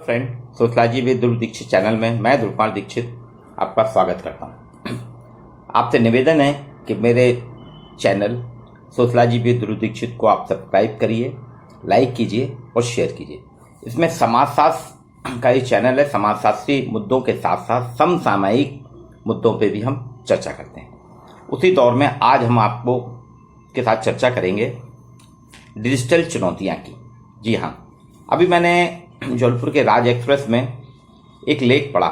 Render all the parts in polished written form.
Friend, sociology with Dhruv Dikshit channel में मैं ध्रुव कुमार दीक्षित आपका स्वागत करता हूँ। आपसे निवेदन है कि मेरे channel sociology with Dhruv Dixit को आप सब्सक्राइब करिए, लाइक कीजिए और शेयर कीजिए। इसमें समाजशास्त्र का ये चैनल है। समाजशास्त्री मुद्दों के साथ साथ समसामयिक मुद्दों पे भी हम चर्चा करते हैं। उसी दौर में आज हम आपको के साथ चर्चा करेंगे डिजिटल चुनौतियाँ की। जी हाँ, अभी मैंने जबलपुर के राज एक्सप्रेस में एक लेख पढ़ा,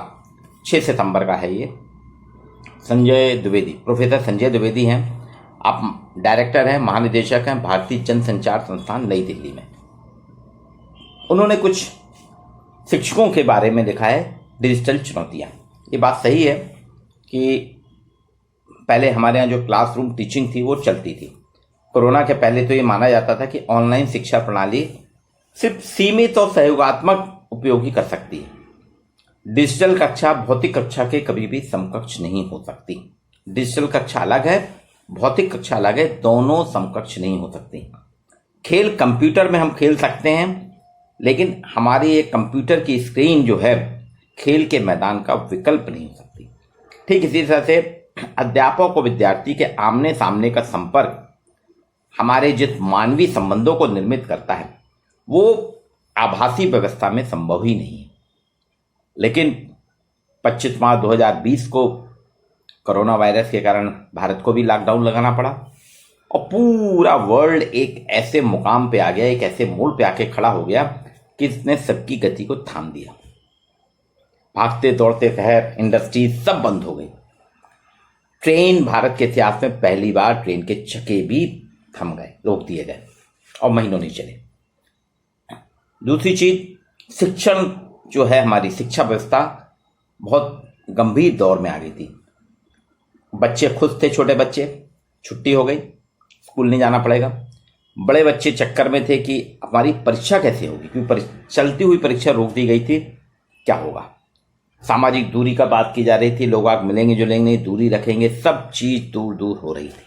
6 सितंबर का है ये। संजय द्विवेदी, प्रोफेसर संजय द्विवेदी हैं, आप डायरेक्टर हैं, महानिदेशक हैं भारतीय जनसंचार संस्थान नई दिल्ली में। उन्होंने कुछ शिक्षकों के बारे में लिखा है, डिजिटल चुनौतियाँ। ये बात सही है कि पहले हमारे यहाँ जो क्लासरूम टीचिंग थी वो चलती थी। कोरोना के पहले तो ये माना जाता था कि ऑनलाइन शिक्षा प्रणाली सिर्फ सीमित और सहयोगात्मक उपयोग ही कर सकती है। डिजिटल कक्षा भौतिक कक्षा के कभी भी समकक्ष नहीं हो सकती। डिजिटल कक्षा अलग है, भौतिक कक्षा अलग है, दोनों समकक्ष नहीं हो सकती। खेल कंप्यूटर में हम खेल सकते हैं, लेकिन हमारी एक कंप्यूटर की स्क्रीन जो है खेल के मैदान का विकल्प नहीं हो सकती। ठीक इसी तरह से अध्यापक और विद्यार्थी के आमने सामने का संपर्क हमारे जिस मानवीय संबंधों को निर्मित करता है वो आभासी व्यवस्था में संभव ही नहीं है। लेकिन 25 मार्च 2020 को कोरोना वायरस के कारण भारत को भी लॉकडाउन लगाना पड़ा और पूरा वर्ल्ड एक ऐसे मुकाम पे आ गया, एक ऐसे मोड़ पे आके खड़ा हो गया कि इसने सबकी गति को थाम दिया। भागते दौड़ते शहर, इंडस्ट्री सब बंद हो गई। ट्रेन, भारत के इतिहास में पहली बार ट्रेन के चक्के भी थम गए, रोक दिए गए और महीनों नहीं चले। दूसरी चीज, शिक्षण जो है, हमारी शिक्षा व्यवस्था बहुत गंभीर दौर में आ गई थी। बच्चे खुश थे, छोटे बच्चे, छुट्टी हो गई, स्कूल नहीं जाना पड़ेगा। बड़े बच्चे चक्कर में थे कि हमारी परीक्षा कैसे होगी, क्योंकि चलती हुई परीक्षा रोक दी गई थी, क्या होगा। सामाजिक दूरी का बात की जा रही थी, लोग आग मिलेंगे जुलेंगे नहीं, दूरी रखेंगे, सब चीज दूर दूर हो रही थी।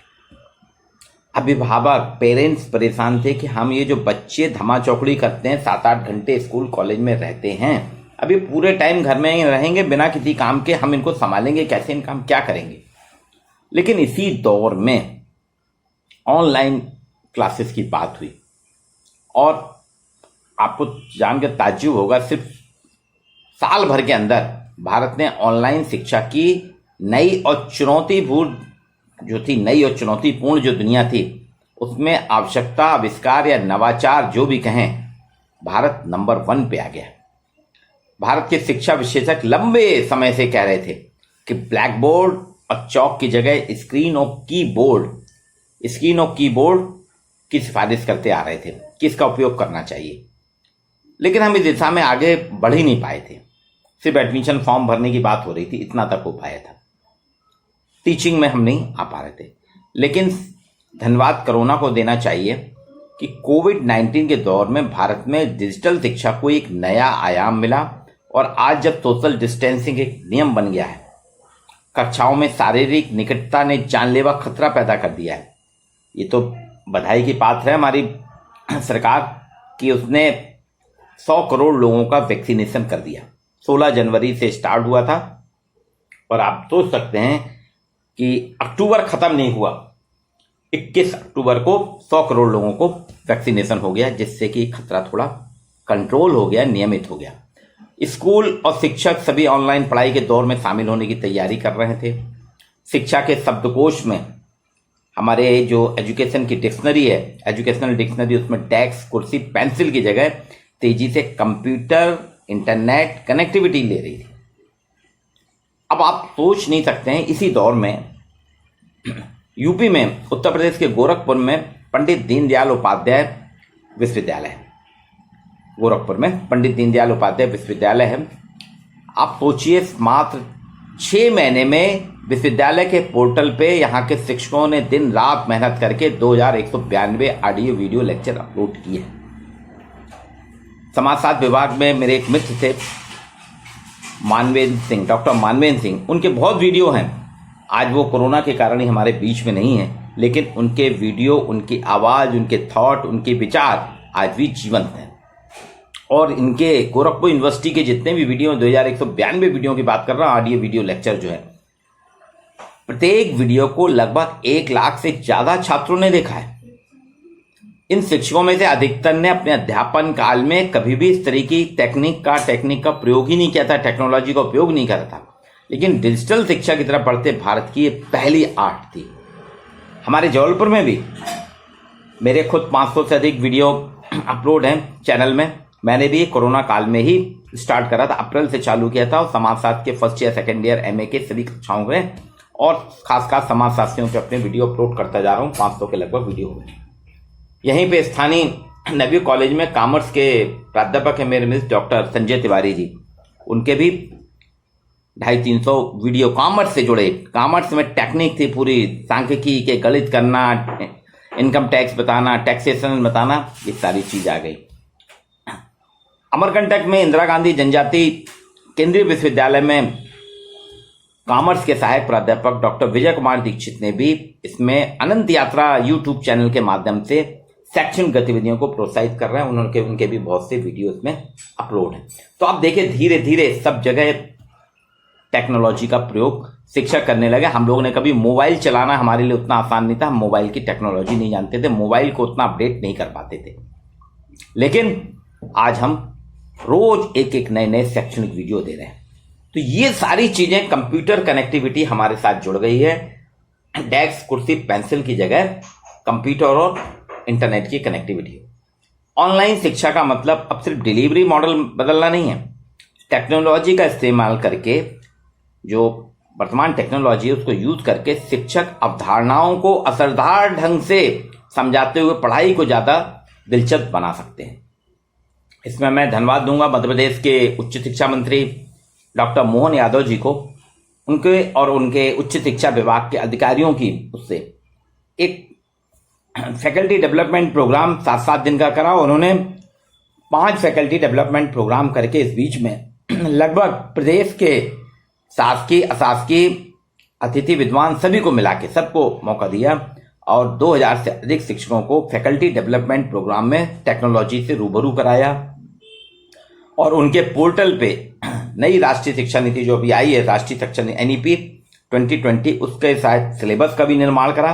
अभिभावक, पेरेंट्स परेशान थे कि हम ये जो बच्चे धमा चौकड़ी करते हैं, 7-8 घंटे स्कूल कॉलेज में रहते हैं, अभी पूरे टाइम घर में ही रहेंगे बिना किसी काम के, हम इनको संभालेंगे कैसे, इन काम क्या करेंगे। लेकिन इसी दौर में ऑनलाइन क्लासेस की बात हुई और आपको जानकर ताज्जुब होगा, सिर्फ साल भर के अंदर भारत ने ऑनलाइन शिक्षा की नई और चुनौतीपूर्ण जो थी, नई और चुनौतीपूर्ण जो दुनिया थी, उसमें आवश्यकता, आविष्कार या नवाचार जो भी कहें, भारत नंबर 1 पे आ गया। भारत के शिक्षा विशेषज्ञ लंबे समय से कह रहे थे कि ब्लैक बोर्ड और चौक की जगह स्क्रीन और कीबोर्ड की सिफारिश करते आ रहे थे कि इसका उपयोग करना चाहिए। लेकिन हम इस दिशा में आगे बढ़ ही नहीं पाए थे। सिर्फ एडमिशन फॉर्म भरने की बात हो रही थी, इतना तक हो पाया था। टीचिंग में हम नहीं आ पा रहे थे। लेकिन धन्यवाद कोरोना को देना चाहिए कि कोविड-19 के दौर में भारत में डिजिटल शिक्षा को एक नया आयाम मिला और आज जब सोशल डिस्टेंसिंग एक नियम बन गया है, कक्षाओं में शारीरिक निकटता ने जानलेवा खतरा पैदा कर दिया है। ये तो बधाई की बात है हमारी सरकार कि उसने 100 करोड़ लोगों का वैक्सीनेशन कर दिया। 16 जनवरी से स्टार्ट हुआ था और आप सोच सकते हैं कि अक्टूबर खत्म नहीं हुआ, 21 अक्टूबर को 100 करोड़ लोगों को वैक्सीनेशन हो गया, जिससे कि खतरा थोड़ा कंट्रोल हो गया, नियमित हो गया। स्कूल और शिक्षक सभी ऑनलाइन पढ़ाई के दौर में शामिल होने की तैयारी कर रहे थे। शिक्षा के शब्दकोश में हमारे जो एजुकेशन की डिक्शनरी है, एजुकेशनल डिक्शनरी, उसमें डेस्क, कुर्सी, पेंसिल की जगह तेजी से कंप्यूटर, इंटरनेट कनेक्टिविटी ले रही थी। अब आप सोच नहीं सकते हैं, इसी दौर में यूपी में, उत्तर प्रदेश के गोरखपुर में पंडित दीनदयाल उपाध्याय विश्वविद्यालय है। गोरखपुर में पंडित दीनदयाल उपाध्याय विश्वविद्यालय है। आप सोचिए, मात्र 6 महीने में विश्वविद्यालय के पोर्टल पे यहाँ के शिक्षकों ने दिन रात मेहनत करके 2192 ऑडियो वीडियो लेक्चर अपलोड किए हैं। समाजशास्त्र विभाग में मेरे एक मित्र थे, मानवेंद्र सिंह, डॉक्टर मानवेंद्र सिंह, उनके बहुत वीडियो हैं। आज वो कोरोना के कारण ही हमारे बीच में नहीं है, लेकिन उनके वीडियो, उनकी आवाज़, उनके थॉट, उनके विचार आज भी जीवंत हैं। और इनके गोरखपुर यूनिवर्सिटी के जितने भी वीडियो 2192 वीडियो की बात कर रहा हूँ, ऑडियो वीडियो लेक्चर जो है, प्रत्येक वीडियो को लगभग 1 लाख से ज्यादा छात्रों ने देखा है। इन शिक्षकों में से अधिकतर ने अपने अध्यापन काल में कभी भी इस तरह की टेक्निक का प्रयोग ही नहीं किया था, टेक्नोलॉजी का उपयोग नहीं करा था। लेकिन डिजिटल शिक्षा की तरफ बढ़ते भारत की ये पहली आर्ट थी। हमारे जबलपुर में भी मेरे खुद 500 से अधिक वीडियो अपलोड हैं चैनल में। मैंने भी कोरोना काल में ही स्टार्ट करा था, अप्रैल से चालू किया था, और समाजशास्त्र के first year second year MA के सभी कक्षाओं में और खास समाजशास्त्रियों के अपने वीडियो अपलोड करता जा रहा हूँ। 500 के लगभग वीडियो हुए। यहीं पे स्थानीय नवी कॉलेज में कॉमर्स के प्राध्यापक है मेरे मित्र डॉक्टर संजय तिवारी जी, उनके भी 250-300 वीडियो कॉमर्स से जुड़े। कॉमर्स में टेक्निक थी पूरी, सांख्यिकी के गणित करना, इनकम टैक्स बताना, टैक्सेशन बताना, ये सारी चीज आ गई। अमरकंटक में इंदिरा गांधी जनजाति केंद्रीय विश्वविद्यालय में कॉमर्स के सहायक प्राध्यापक डॉक्टर विजय कुमार दीक्षित ने भी इसमें अनंत यात्रा यूट्यूब चैनल के माध्यम से शैक्षणिक गतिविधियों को प्रोत्साहित कर रहे हैं। उनके भी बहुत से वीडियो इसमें अपलोड हैं। तो आप देखिए धीरे धीरे सब जगह टेक्नोलॉजी का प्रयोग शिक्षक करने लगे। हम लोगों ने कभी मोबाइल चलाना हमारे लिए उतना आसान नहीं था, हम मोबाइल की टेक्नोलॉजी नहीं जानते थे, मोबाइल को उतना अपडेट नहीं कर पाते थे। लेकिन आज हम रोज एक नए शैक्षणिक वीडियो दे रहे हैं। तो ये सारी चीजें, कंप्यूटर कनेक्टिविटी हमारे साथ जुड़ गई है। डेस्क, कुर्सी, पेंसिल की जगह कंप्यूटर और इंटरनेट की कनेक्टिविटी। ऑनलाइन शिक्षा का मतलब अब सिर्फ डिलीवरी मॉडल बदलना नहीं है, टेक्नोलॉजी का इस्तेमाल करके, जो वर्तमान टेक्नोलॉजी है उसको यूज करके शिक्षक अवधारणाओं को असरदार ढंग से समझाते हुए पढ़ाई को ज्यादा दिलचस्प बना सकते हैं। इसमें मैं धन्यवाद दूंगा मध्य प्रदेश के उच्च शिक्षा मंत्री डॉक्टर मोहन यादव जी को, उनके उच्च शिक्षा विभाग के अधिकारियों की उससे एक फैकल्टी डेवलपमेंट प्रोग्राम 7 दिन का करा। उन्होंने 5 फैकल्टी डेवलपमेंट प्रोग्राम करके इस बीच में लगभग प्रदेश के शासकीय, अशासकीय, अतिथि, विद्वान सभी को मिला के सबको मौका दिया और 2000 से अधिक शिक्षकों को फैकल्टी डेवलपमेंट प्रोग्राम में टेक्नोलॉजी से रूबरू कराया। और उनके पोर्टल पे नई राष्ट्रीय शिक्षा नीति जो अभी आई है, राष्ट्रीय शिक्षा NEP 2020, उसके साथ सिलेबस का भी निर्माण करा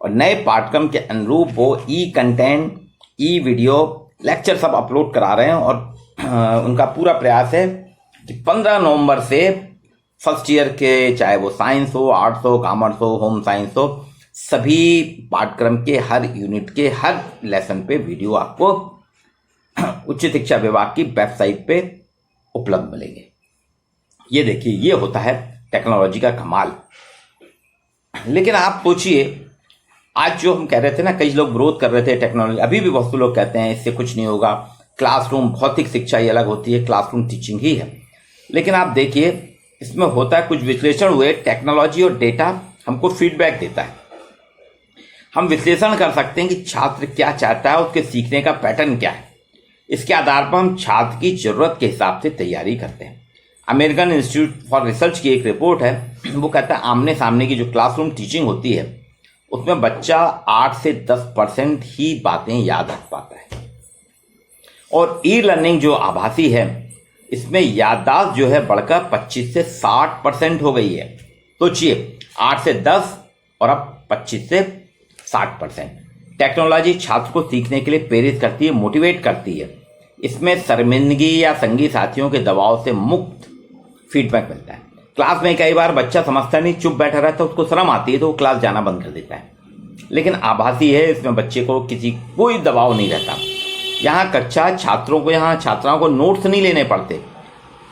और नए पाठ्यक्रम के अनुरूप वो कंटेंट, वीडियो, लेक्चर सब अपलोड करा रहे हैं। और उनका पूरा प्रयास है कि 15 नवंबर से फर्स्ट ईयर के, चाहे वो साइंस हो, आर्ट्स हो, कॉमर्स हो, होम साइंस हो, सभी पाठ्यक्रम के हर यूनिट के हर लेसन पे वीडियो आपको उच्च शिक्षा विभाग की वेबसाइट पे उपलब्ध मिलेंगे। ये देखिए, ये होता है टेक्नोलॉजी का कमाल। लेकिन आप सोचिए, आज जो हम कह रहे थे ना, कई लोग विरोध कर रहे थे टेक्नोलॉजी, अभी भी बहुत से लोग कहते हैं इससे कुछ नहीं होगा, क्लासरूम भौतिक शिक्षा ही अलग होती है, क्लासरूम टीचिंग ही है। लेकिन आप देखिए, इसमें होता है कुछ विश्लेषण हुए, टेक्नोलॉजी और डेटा हमको फीडबैक देता है। हम विश्लेषण कर सकते हैं कि छात्र क्या चाहता है, उसके सीखने का पैटर्न क्या है। इसके आधार पर हम छात्र की जरूरत के हिसाब से तैयारी करते हैं। अमेरिकन इंस्टीट्यूट फॉर रिसर्च की एक रिपोर्ट है, वो कहता है आमने सामने की जो क्लासरूम टीचिंग होती है उसमें बच्चा 8 से 10% ही बातें याद रख पाता है। और ई लर्निंग जो आभासी है, इसमें याददाश्त जो है बढ़कर 25 से 60% हो गई है। सोचिए, 8 से 10 और अब 25 से 60%। टेक्नोलॉजी छात्र को सीखने के लिए प्रेरित करती है, मोटिवेट करती है। इसमें शर्मिंदगी या संगी साथियों के दबाव से मुक्त फीडबैक मिलता है। क्लास में कई बार बच्चा समझता नहीं, चुप बैठा रहता है, उसको शर्म आती है तो वो क्लास जाना बंद कर देता है। लेकिन आभासी है, इसमें बच्चे को कोई दबाव नहीं रहता। यहाँ छात्राओं को नोट्स नहीं लेने पड़ते,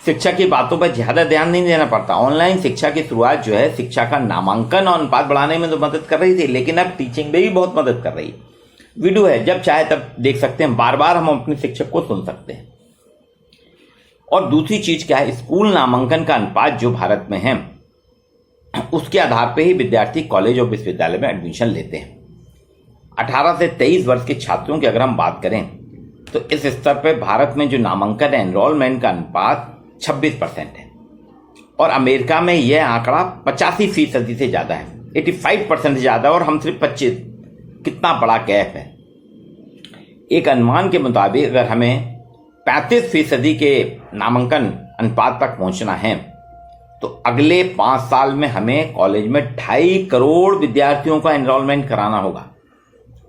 शिक्षा की बातों पर ज्यादा ध्यान नहीं देना पड़ता। ऑनलाइन शिक्षा की शुरुआत जो है, शिक्षा का नामांकन और अनुपात बढ़ाने में तो मदद कर रही थी, लेकिन अब टीचिंग में भी बहुत मदद कर रही है। वीडियो है, जब चाहे तब देख सकते हैं, बार बार हम अपने शिक्षक को सुन सकते हैं। और दूसरी चीज क्या है, स्कूल नामांकन का अनुपात जो भारत में है, उसके आधार पर ही विद्यार्थी कॉलेज और विश्वविद्यालय में एडमिशन लेते हैं। 18 से 23 वर्ष के छात्रों की अगर हम बात करें तो इस स्तर पर भारत में जो नामांकन है, एनरोलमेंट का अनुपात 26% है। और अमेरिका में यह आंकड़ा 85% से ज्यादा है, 85% से ज्यादा, और हम सिर्फ 25। कितना बड़ा गैप है। एक अनुमान के मुताबिक अगर हमें 35% के नामांकन अनुपात तक पहुंचना है तो अगले 5 साल में हमें कॉलेज में 2.5 करोड़ विद्यार्थियों का एनरोलमेंट कराना होगा।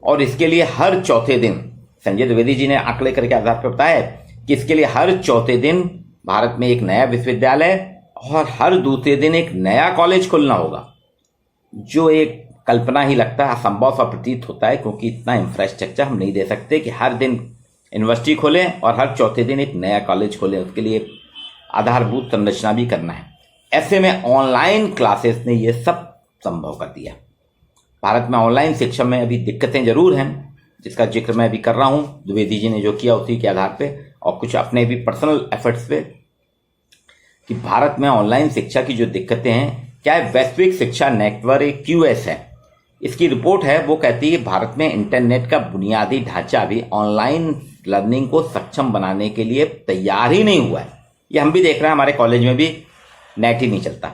और इसके लिए हर चौथे दिन, संजय द्विवेदी जी ने आंकड़े करके आधार पर बताया कि इसके लिए हर चौथे दिन भारत में एक नया विश्वविद्यालय और हर दूसरे दिन एक नया कॉलेज खुलना होगा, जो एक कल्पना ही लगता है, असंभव सा प्रतीत होता है, क्योंकि इतना इंफ्रास्ट्रक्चर हम नहीं दे सकते कि हर दिन यूनिवर्सिटी खोलें और हर चौथे दिन एक नया कॉलेज खोलें। उसके लिए आधारभूत संरचना भी करना है। ऐसे में ऑनलाइन क्लासेस ने ये सब संभव कर दिया। भारत में ऑनलाइन शिक्षा में अभी दिक्कतें जरूर हैं, जिसका जिक्र मैं अभी कर रहा हूं। द्विवेदी जी ने जो किया उसी के आधार पे और कुछ अपने भी पर्सनल एफर्ट्स पे, कि भारत में ऑनलाइन शिक्षा की जो दिक्कतें हैं, क्या है, वैश्विक शिक्षा नेटवर्क QS है, इसकी रिपोर्ट है। वो कहती है भारत में इंटरनेट का बुनियादी ढांचा भी ऑनलाइन लर्निंग को सक्षम बनाने के लिए तैयार ही नहीं हुआ है। ये हम भी देख रहे हैं, हमारे कॉलेज में भी नेट ही नहीं चलता,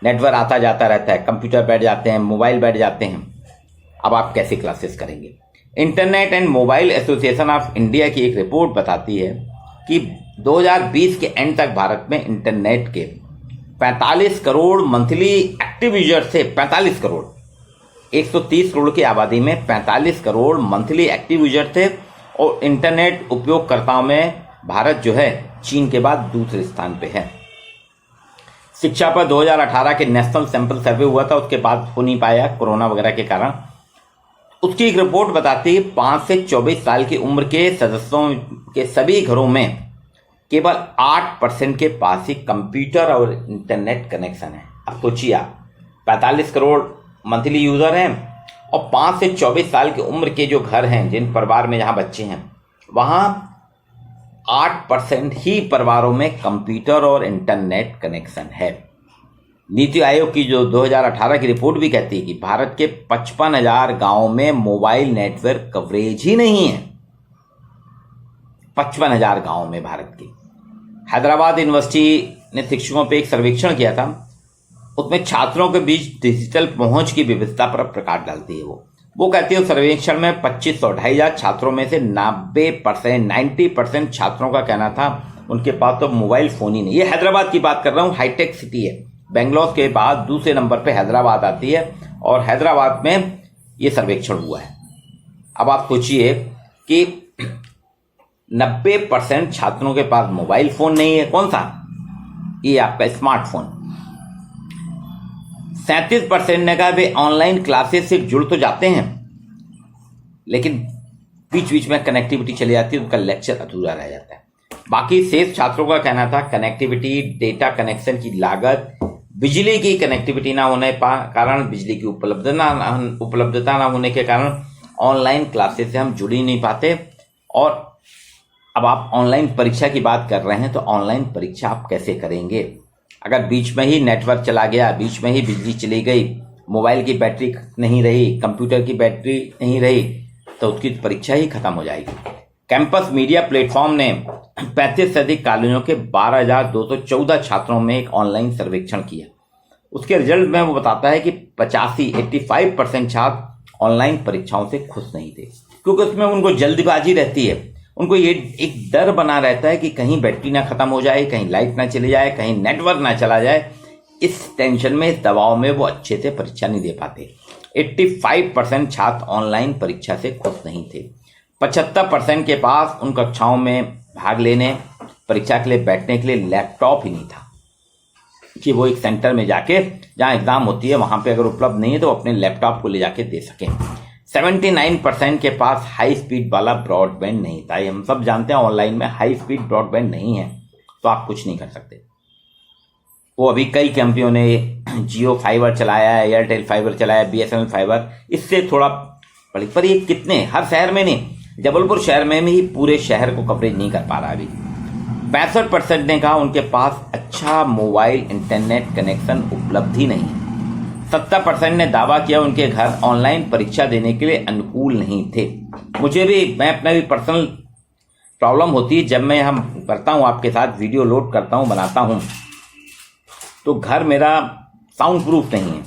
नेटवर्क आता जाता रहता है, कंप्यूटर बैठ जाते हैं, मोबाइल बैठ जाते हैं। अब आप कैसे क्लासेस करेंगे? Internet and mobile association of India की एक रिपोर्ट बताती है कि 2020 के एंड तक भारत में इंटरनेट के 45 करोड़ मंथली एक्टिव यूजर थे। 45 करोड़, 130 करोड़ की आबादी में 45 करोड़ मंथली एक्टिव यूजर थे। और इंटरनेट उपयोगकर्ताओं में भारत जो है चीन के बाद दूसरे स्थान पे है। शिक्षा पर 2018 के नेशनल सैंपल सर्वे हुआ था, उसके बाद हो नहीं पाया कोरोना वगैरह के कारण। उसकी एक रिपोर्ट बताती है 5 से 24 साल की उम्र के सदस्यों के सभी घरों में केवल 8% के पास ही कंप्यूटर और इंटरनेट कनेक्शन है। अब सोचिए आप, 45 करोड़ मंथली यूजर हैं और 5 से 24 साल की उम्र के जो घर हैं, जिन परिवार में जहां बच्चे हैं, वहां 8% ही परिवारों में कंप्यूटर और इंटरनेट कनेक्शन है। नीति आयोग की जो 2018 की रिपोर्ट भी कहती है कि भारत के 55,000 गांवों में मोबाइल नेटवर्क कवरेज ही नहीं है। 55,000 गांवों में भारत की। हैदराबाद यूनिवर्सिटी ने शिक्षकों पे एक सर्वेक्षण किया था, उसमें छात्रों के बीच डिजिटल पहुंच की व्यवस्था पर प्रकाश डालती है। वो कहती है सर्वेक्षण में 2500 छात्रों में से 90% छात्रों का कहना था उनके पास तो मोबाइल फोन ही नहीं। ये हैदराबाद की बात कर रहा हूँ, हाईटेक सिटी है। बेंगलोर के बाद दूसरे नंबर पे हैदराबाद आती है और हैदराबाद में ये सर्वेक्षण हुआ है। अब आप सोचिए कि 90% छात्रों के पास मोबाइल फोन नहीं है। कौन सा? ये आपका स्मार्टफोन। 37% ने कहा वे ऑनलाइन क्लासेस से जुड़ तो जाते हैं, लेकिन बीच बीच में कनेक्टिविटी चली जाती है, उनका लेक्चर अधूरा रह जाता है। बाकी शेष छात्रों का कहना था कनेक्टिविटी, डेटा कनेक्शन की लागत, बिजली की कनेक्टिविटी ना होने कारण, बिजली की उपलब्धता ना होने के कारण ऑनलाइन क्लासेस से हम जुड़ ही नहीं पाते। और अब आप ऑनलाइन परीक्षा की बात कर रहे हैं, तो ऑनलाइन परीक्षा आप कैसे करेंगे? अगर बीच में ही नेटवर्क चला गया, बीच में ही बिजली चली गई, मोबाइल की बैटरी नहीं रही, कंप्यूटर की बैटरी नहीं रही, तो उसकी परीक्षा ही खत्म हो जाएगी। कैंपस मीडिया प्लेटफॉर्म ने 35 से अधिक कॉलेजों के 12,214 छात्रों में एक ऑनलाइन सर्वेक्षण किया। उसके रिजल्ट में वो बताता है कि 85% छात्र ऑनलाइन परीक्षाओं से खुश नहीं थे, क्योंकि उसमें उनको जल्दबाजी रहती है। उनको ये एक डर बना रहता है कि कहीं बैटरी ना खत्म हो जाए, कहीं लाइट ना चली जाए, कहीं नेटवर्क ना चला जाए। इस टेंशन में, इस दबाव में वो अच्छे से परीक्षा नहीं दे पाते। 85% छात्र ऑनलाइन परीक्षा से खुश नहीं थे। 75% के पास उन कक्षाओं में भाग लेने, परीक्षा के लिए बैठने के लिए लैपटॉप ही नहीं था, कि वो एक सेंटर में जाके जहां एग्जाम होती है वहां पे अगर उपलब्ध नहीं है तो अपने लैपटॉप को ले जाके दे सकें। 79% के पास हाई स्पीड वाला ब्रॉडबैंड नहीं था। हम सब जानते हैं ऑनलाइन में हाई स्पीड ब्रॉडबैंड नहीं है तो आप कुछ नहीं कर सकते। वो अभी कई कंपनियों ने जियो फाइबर चलाया है, एयरटेल फाइबर चलाया है, BSNL फाइबर, इससे थोड़ा बड़ी, पर ये कितने, हर शहर में नहीं, जबलपुर शहर में ही पूरे शहर को कवरेज नहीं कर पा रहा अभी। 65% ने कहा उनके पास अच्छा मोबाइल इंटरनेट कनेक्शन उपलब्ध ही नहीं है। 70% ने दावा किया उनके घर ऑनलाइन परीक्षा देने के लिए अनुकूल नहीं थे। मुझे भी, मैं अपना भी पर्सनल प्रॉब्लम होती है जब मैं हम करता हूँ आपके साथ वीडियो लोड करता हूँ, बनाता हूँ, तो घर मेरा साउंड प्रूफ नहीं है।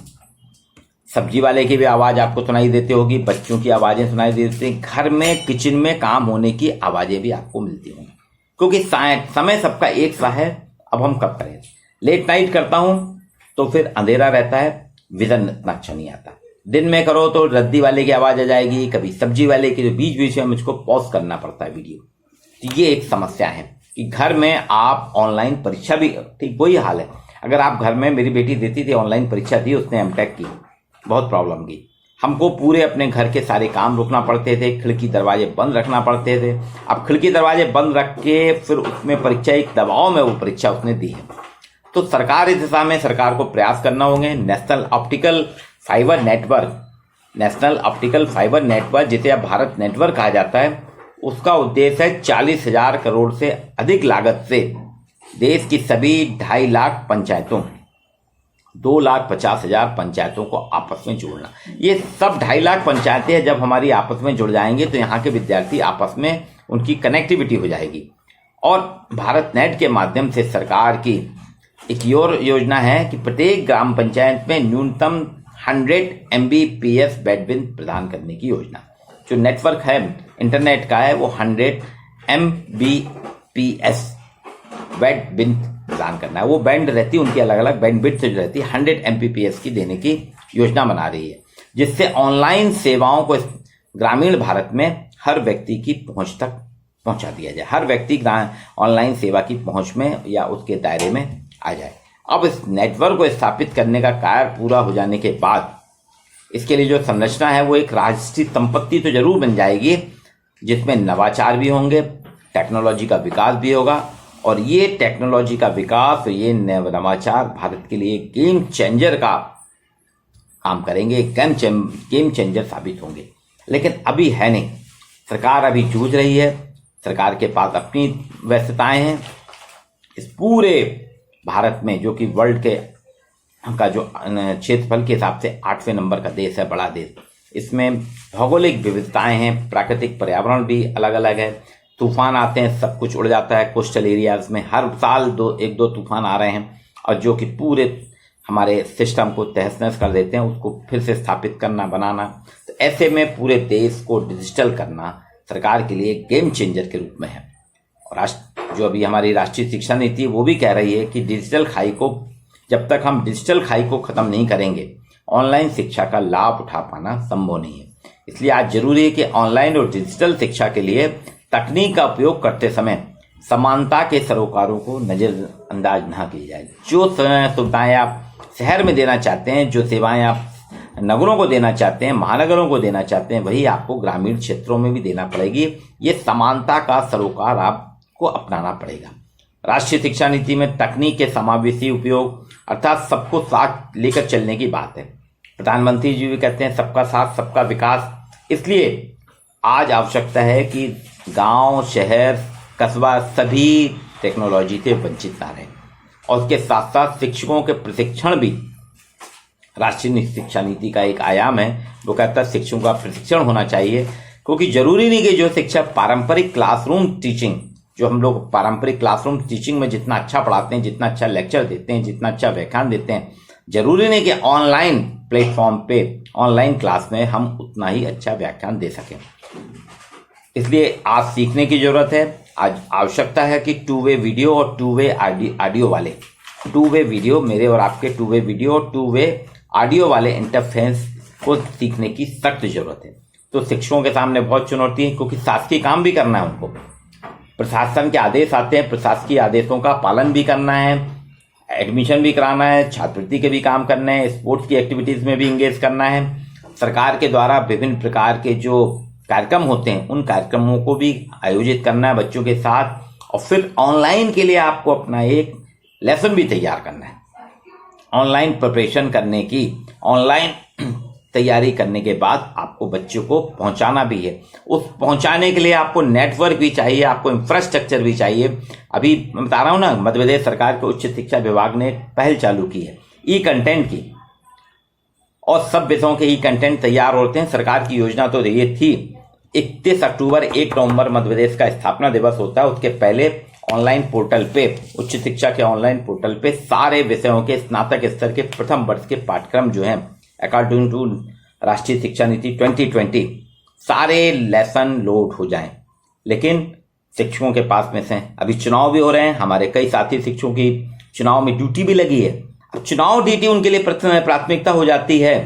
सब्जी वाले की भी आवाज़ आपको सुनाई देती होगी, बच्चों की आवाज़ें सुनाई देती हैं, घर में किचन में काम होने की आवाज़ें भी आपको मिलती होंगी। क्योंकि समय सबका एक सा है, अब हम कब करें। लेट नाइट करता हूं तो फिर अंधेरा रहता है, विजन इतना अच्छा नहीं आता। दिन में करो तो रद्दी वाले की आवाज आ जाएगी, कभी सब्जी वाले की, जो बीच बीच में मुझको पॉज करना पड़ता है वीडियो। तो ये एक समस्या है कि घर में आप ऑनलाइन परीक्षा भी, ठीक वही हाल है। अगर आप घर में, मेरी बेटी देती थी ऑनलाइन परीक्षा दी, उसने एमटेक की, बहुत प्रॉब्लम की। हमको पूरे अपने घर के सारे काम रोकना पड़ते थे, खिड़की दरवाजे बंद रखना पड़ते थे। अब खिड़की दरवाजे बंद रख के फिर उसमें परीक्षा, एक दबाव में वो परीक्षा उसने दी है। तो सरकार इस दिशा में, सरकार को प्रयास करना होंगे। नेशनल ऑप्टिकल फाइबर नेटवर्क जिसे अब भारत नेटवर्क कहा जाता है, उसका उद्देश्य है 40,000 करोड़ से अधिक लागत से देश की सभी 2.5 लाख पंचायतों, 2,50,000 पंचायतों को आपस में जोड़ना। ये सब 2.5 लाख पंचायतें हैं, जब हमारी आपस में जुड़ जाएंगे तो यहाँ के विद्यार्थी आपस में, उनकी कनेक्टिविटी हो जाएगी। और भारत नेट के माध्यम से सरकार की एक और योजना है कि प्रत्येक ग्राम पंचायत में न्यूनतम 100 Mbps बैंडविड्थ प्रदान करने की योजना। जो नेटवर्क है इंटरनेट का है, वो 100 Mbps बैंडविड्थ प्रदान करना है। वो बैंड रहती है उनकी अलग अलग, बैंडविड्थ जो रहती है 100 Mbps की देने की योजना बना रही है, जिससे ऑनलाइन सेवाओं को ग्रामीण भारत में हर व्यक्ति की पहुंच तक पहुंचा दिया जाए। हर व्यक्ति ऑनलाइन सेवा की पहुंच में या उसके दायरे में आ जाए। अब इस नेटवर्क को स्थापित करने का कार्य पूरा हो जाने के बाद इसके लिए जो संरचना है वो एक राष्ट्रीय संपत्ति तो जरूर बन जाएगी, जिसमें नवाचार भी होंगे, टेक्नोलॉजी का विकास भी होगा। और ये टेक्नोलॉजी का विकास, ये नवाचार भारत के लिए गेम चेंजर का काम करेंगे, गेम चेंजर साबित होंगे। लेकिन अभी है नहीं, सरकार अभी जूझ रही है, सरकार के पास अपनी व्यस्तताएं हैं। इस पूरे भारत में, जो कि वर्ल्ड के का जो क्षेत्रफल के हिसाब से 8वें नंबर का देश है, बड़ा देश, इसमें भौगोलिक विविधताएं हैं, प्राकृतिक पर्यावरण भी अलग अलग है। तूफान आते हैं, सब कुछ उड़ जाता है। कोस्टल एरियाज में हर साल एक दो तूफान आ रहे हैं, और जो कि पूरे हमारे सिस्टम को तहस नहस कर देते हैं, उसको फिर से स्थापित करना, बनाना। तो ऐसे में पूरे देश को डिजिटल करना सरकार के लिए गेम चेंजर के रूप में है। और जो अभी हमारी राष्ट्रीय शिक्षा नीति है, वो भी कह रही है कि डिजिटल खाई को, जब तक हम डिजिटल खाई को खत्म नहीं करेंगे, ऑनलाइन शिक्षा का लाभ उठा पाना संभव नहीं है। इसलिए आज जरूरी है कि ऑनलाइन और डिजिटल शिक्षा के लिए तकनीक का उपयोग करते समय समानता के सरोकारों को नजरअंदाज न की जाए। जो सुविधाएं आप शहर में देना चाहते हैं, जो सेवाएं आप नगरों को देना चाहते हैं, महानगरों को देना चाहते हैं, वही आपको ग्रामीण क्षेत्रों में भी देना पड़ेगी। ये समानता का सरोकार आपको अपनाना पड़ेगा। राष्ट्रीय शिक्षा नीति में तकनीक के समावेशी उपयोग, अर्थात सबको साथ लेकर चलने की बात है। प्रधानमंत्री जी भी कहते हैं सबका साथ सबका विकास। इसलिए आज आवश्यकता है कि गांव, शहर, कस्बा सभी टेक्नोलॉजी से वंचित ना रहें। और उसके साथ साथ शिक्षकों के प्रशिक्षण भी राष्ट्रीय शिक्षा नीति का एक आयाम है। वो कहता है शिक्षकों का प्रशिक्षण होना चाहिए, क्योंकि जरूरी नहीं कि जो शिक्षक पारंपरिक क्लासरूम टीचिंग, जो हम लोग पारंपरिक क्लासरूम टीचिंग में जितना अच्छा पढ़ाते हैं, जितना अच्छा लेक्चर देते हैं, जितना अच्छा व्याख्यान देते हैं, जरूरी नहीं कि ऑनलाइन प्लेटफॉर्म पे, ऑनलाइन क्लास में हम उतना ही अच्छा व्याख्यान दे सकें। इसलिए आज सीखने की जरूरत है। आज आवश्यकता है कि 2 वे वीडियो और 2 वे ऑडियो वाले, 2 वे वीडियो, मेरे और आपके 2 वे वीडियो और 2 वे ऑडियो वाले इंटरफेस को सीखने की सख्त जरूरत है। तो शिक्षकों के सामने बहुत चुनौती है, क्योंकि शासकीय काम भी करना है उनको। प्रशासन के आदेश आते हैं, प्रशासकीय आदेशों का पालन भी करना है, एडमिशन भी कराना है, छात्रवृत्ति के भी काम करने हैं, स्पोर्ट्स की एक्टिविटीज में भी इंगेज करना है। सरकार के द्वारा विभिन्न प्रकार के जो कार्यक्रम होते हैं, उन कार्यक्रमों को भी आयोजित करना है बच्चों के साथ। और फिर ऑनलाइन के लिए आपको अपना एक लेसन भी तैयार करना है। ऑनलाइन प्रिपरेशन करने की, ऑनलाइन तैयारी करने के बाद आपको बच्चों को पहुंचाना भी है। उस पहुंचाने के लिए आपको नेटवर्क भी चाहिए, आपको इंफ्रास्ट्रक्चर भी चाहिए। अभी मैं बता रहा हूं ना, मध्य प्रदेश सरकार के उच्च शिक्षा विभाग ने पहल चालू की है ई कंटेंट की, और सब विषयों के ई कंटेंट तैयार होते हैं। सरकार की योजना तो ये थी 31 अक्टूबर 1 नवंबर मध्य प्रदेश का स्थापना दिवस होता है, उसके पहले ऑनलाइन पोर्टल पे, उच्च शिक्षा के ऑनलाइन पोर्टल पे सारे विषयों के स्नातक स्तर के प्रथम वर्ष के पाठ्यक्रम जो हैं अकॉर्डिंग टू राष्ट्रीय शिक्षा नीति 2020 सारे लेसन लोड हो जाएं। लेकिन शिक्षकों के पास में से। अभी चुनाव भी हो रहे हैं, हमारे कई साथी शिक्षकों की चुनाव में ड्यूटी भी लगी है। अब चुनाव ड्यूटी उनके लिए प्राथमिकता हो जाती है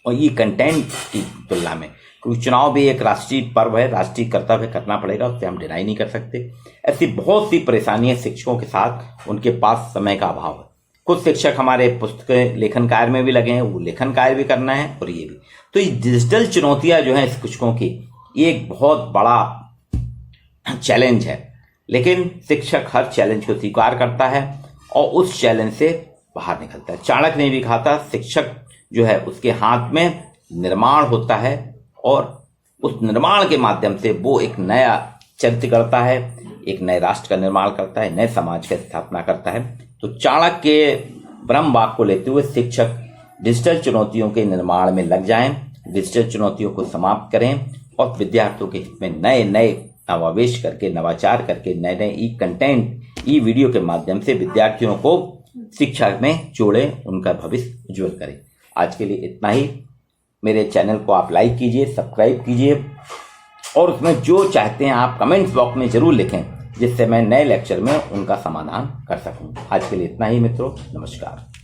और ये कंटेंट की तुलना में, क्योंकि चुनाव भी एक राष्ट्रीय पर्व है, राष्ट्रीय कर्तव्य करना पड़ेगा, उससे हम डिनाई नहीं कर सकते। ऐसी बहुत सी परेशानियां शिक्षकों के साथ, उनके पास समय का अभाव है। कुछ शिक्षक हमारे पुस्तक लेखन कार्य में भी लगे हैं, वो लेखन कार्य भी करना है और ये भी। तो ये डिजिटल चुनौतियां जो हैं शिक्षकों की, ये एक बहुत बड़ा चैलेंज है, लेकिन शिक्षक हर चैलेंज को स्वीकार करता है और उस चैलेंज से बाहर निकलता है। चाणक्य ने भी कहा था, शिक्षक जो है उसके हाथ में निर्माण होता है और उस निर्माण के माध्यम से वो एक नया चरित्र करता है, एक नए राष्ट्र का निर्माण करता है, नए समाज की स्थापना करता है। तो चाणक्य के ब्रह्म वाक्य को लेते हुए शिक्षक डिजिटल चुनौतियों के निर्माण में लग जाएं, डिजिटल चुनौतियों को समाप्त करें और विद्यार्थियों के हित में नए नए नवावेश करके, नवाचार करके, नए नए ई कंटेंट, ई वीडियो के माध्यम से विद्यार्थियों को शिक्षा में जोड़ें, उनका भविष्य उज्जवल करें। आज के लिए इतना ही। मेरे चैनल को आप लाइक कीजिए, सब्सक्राइब कीजिए और उसमें जो चाहते हैं आप कमेंट्स बॉक्स में जरूर लिखें, जिससे मैं नए लेक्चर में उनका समाधान कर सकूं। आज के लिए इतना ही मित्रों, नमस्कार।